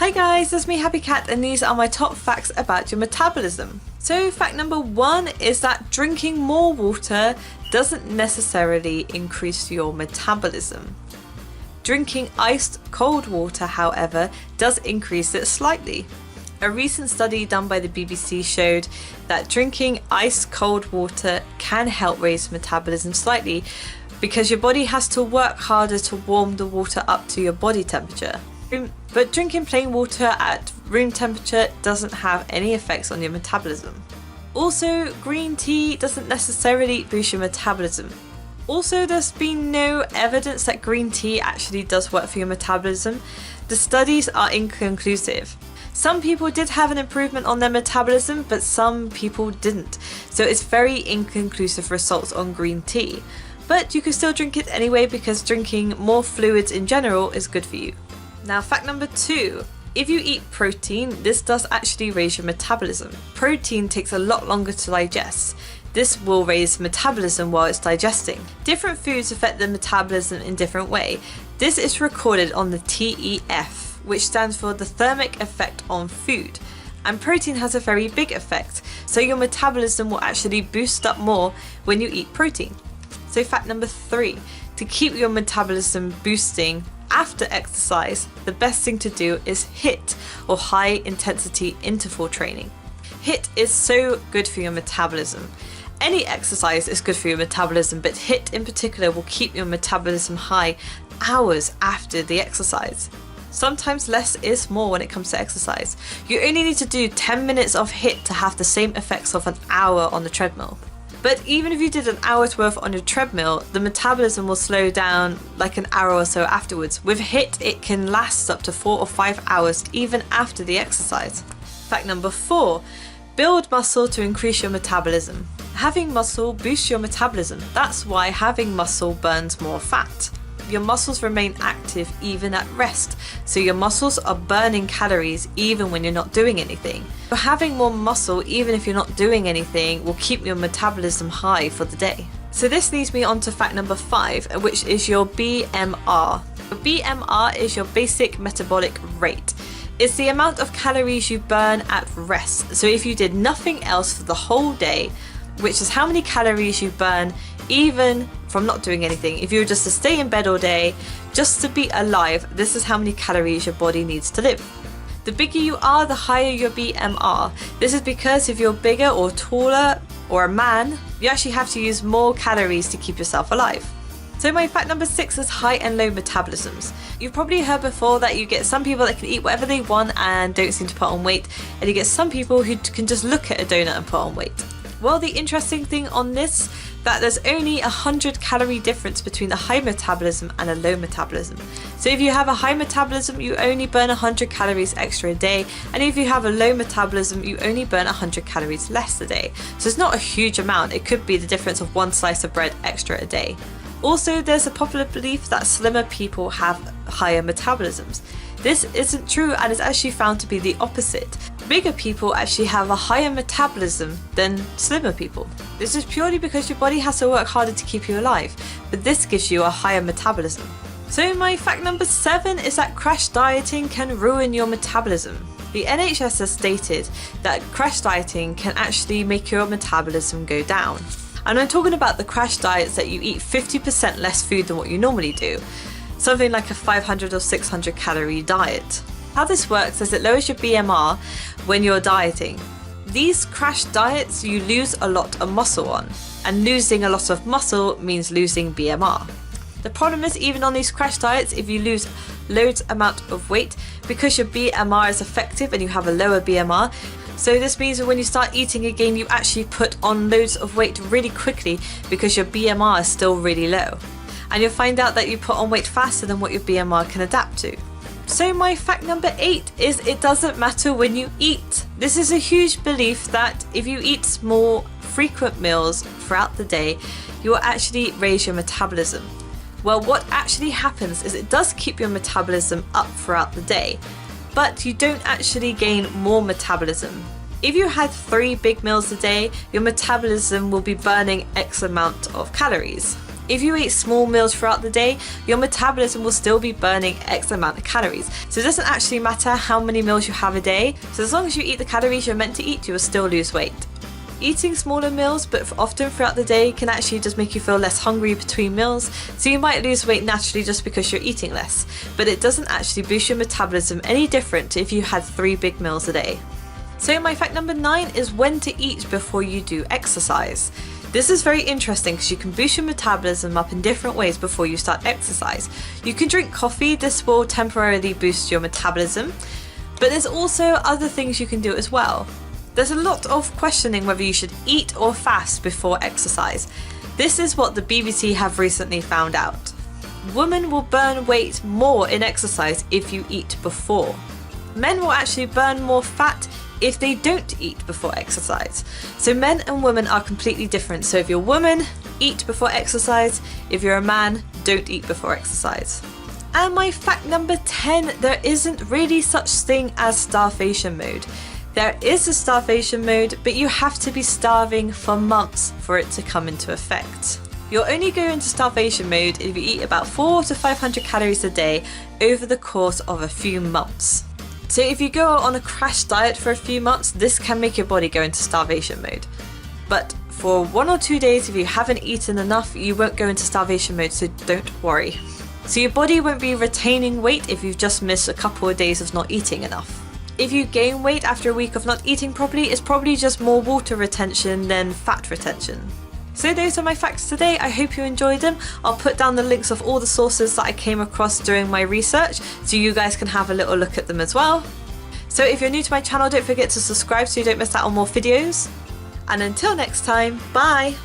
Hi guys, it's me happycat and these are my top facts about your metabolism. So fact number 1 is that drinking more water doesn't necessarily increase your metabolism. Drinking iced cold water, however, does increase it slightly. A recent study done by the BBC showed that drinking ice cold water can help raise metabolism slightly because your body has to work harder to warm the water up to your body temperature. But drinking plain water at room temperature doesn't have any effects on your metabolism. Also, green tea doesn't necessarily boost your metabolism. Also, there's been no evidence that green tea actually does work for your metabolism. The studies are inconclusive. Some people did have an improvement on their metabolism, but some people didn't. So it's very inconclusive results on green tea. But you can still drink it anyway because drinking more fluids in general is good for you. Now, fact number 2. If you eat protein, this does actually raise your metabolism. Protein takes a lot longer to digest. This will raise metabolism while it's digesting. Different foods affect the metabolism in different way. This is recorded on the TEF, which stands for the thermic effect on food. And protein has a very big effect, so your metabolism will actually boost up more when you eat protein. So fact number 3, to keep your metabolism boosting after exercise, the best thing to do is HIIT, or high intensity interval training. HIIT is so good for your metabolism. Any exercise is good for your metabolism, but HIIT in particular will keep your metabolism high hours after the exercise. Sometimes less is more when it comes to exercise. You only need to do 10 minutes of HIIT to have the same effects of an hour on the treadmill. But even if you did an hour's worth on your treadmill, the metabolism will slow down like an hour or so afterwards. With HIIT, it can last up to 4 or 5 hours even after the exercise. Fact number 4, build muscle to increase your metabolism. Having muscle boosts your metabolism. That's why having muscle burns more fat. Your muscles remain active even at rest, so your muscles are burning calories even when you're not doing anything. So having more muscle even if you're not doing anything will keep your metabolism high for the day. So this leads me on to fact number 5, which is your BMR. Your BMR is your basic metabolic rate. It's the amount of calories you burn at rest. So if you did nothing else for the whole day, which is how many calories you burn even from not doing anything. If you were just to stay in bed all day, just to be alive, this is how many calories your body needs to live. The bigger you are, the higher your BMR. This is because if you're bigger or taller or a man, you actually have to use more calories to keep yourself alive. So my fact number 6 is high and low metabolisms. You've probably heard before that you get some people that can eat whatever they want and don't seem to put on weight, and you get some people who can just look at a donut and put on weight. Well, the interesting thing on this, that there's only 100 calorie difference between a high metabolism and a low metabolism. So if you have a high metabolism, you only burn 100 calories extra a day, and if you have a low metabolism, you only burn 100 calories less a day. So it's not a huge amount. It could be the difference of 1 slice of bread extra a day. Also, there's a popular belief that slimmer people have higher metabolisms. This isn't true and is actually found to be the opposite. Bigger people actually have a higher metabolism than slimmer people. This is purely because your body has to work harder to keep you alive, but this gives you a higher metabolism. So my fact number 7 is that crash dieting can ruin your metabolism. The NHS has stated that crash dieting can actually make your metabolism go down. And I'm talking about the crash diets that you eat 50% less food than what you normally do. Something like a 500 or 600 calorie diet. How this works is it lowers your BMR when you're dieting. These crash diets you lose a lot of muscle on, and losing a lot of muscle means losing BMR. The problem is, even on these crash diets, if you lose loads amount of weight, because your BMR is effective and you have a lower BMR, so this means that when you start eating again, you actually put on loads of weight really quickly because your BMR is still really low. And you'll find out that you put on weight faster than what your BMR can adapt to. So my fact number 8 is it doesn't matter when you eat. This is a huge belief that if you eat small, frequent meals throughout the day, you will actually raise your metabolism. Well, what actually happens is it does keep your metabolism up throughout the day, but you don't actually gain more metabolism. If you had 3 big meals a day, your metabolism will be burning X amount of calories. If you eat small meals throughout the day, your metabolism will still be burning X amount of calories. So it doesn't actually matter how many meals you have a day. So as long as you eat the calories you're meant to eat, you will still lose weight. Eating smaller meals, but often throughout the day, can actually just make you feel less hungry between meals, so you might lose weight naturally just because you're eating less, but it doesn't actually boost your metabolism any different if you had 3 big meals a day. So my fact number 9 is when to eat before you do exercise. This is very interesting because you can boost your metabolism up in different ways before you start exercise. You can drink coffee, this will temporarily boost your metabolism, but there's also other things you can do as well. There's a lot of questioning whether you should eat or fast before exercise. This is what the BBC have recently found out. Women will burn weight more in exercise if you eat before. Men will actually burn more fat if they don't eat before exercise. So men and women are completely different. So if you're a woman, eat before exercise. If you're a man, don't eat before exercise. And my fact number 10, there isn't really such thing as starvation mode. There is a starvation mode, but you have to be starving for months for it to come into effect. You'll only go into starvation mode if you eat about 400 to 500 calories a day over the course of a few months. So if you go on a crash diet for a few months, this can make your body go into starvation mode. But for 1 or 2 days, if you haven't eaten enough, you won't go into starvation mode, so don't worry. So your body won't be retaining weight if you've just missed a couple of days of not eating enough. If you gain weight after a week of not eating properly, it's probably just more water retention than fat retention. So those are my facts today. I hope you enjoyed them. I'll put down the links of all the sources that I came across during my research so you guys can have a little look at them as well. So if you're new to my channel, don't forget to subscribe so you don't miss out on more videos. And until next time, bye!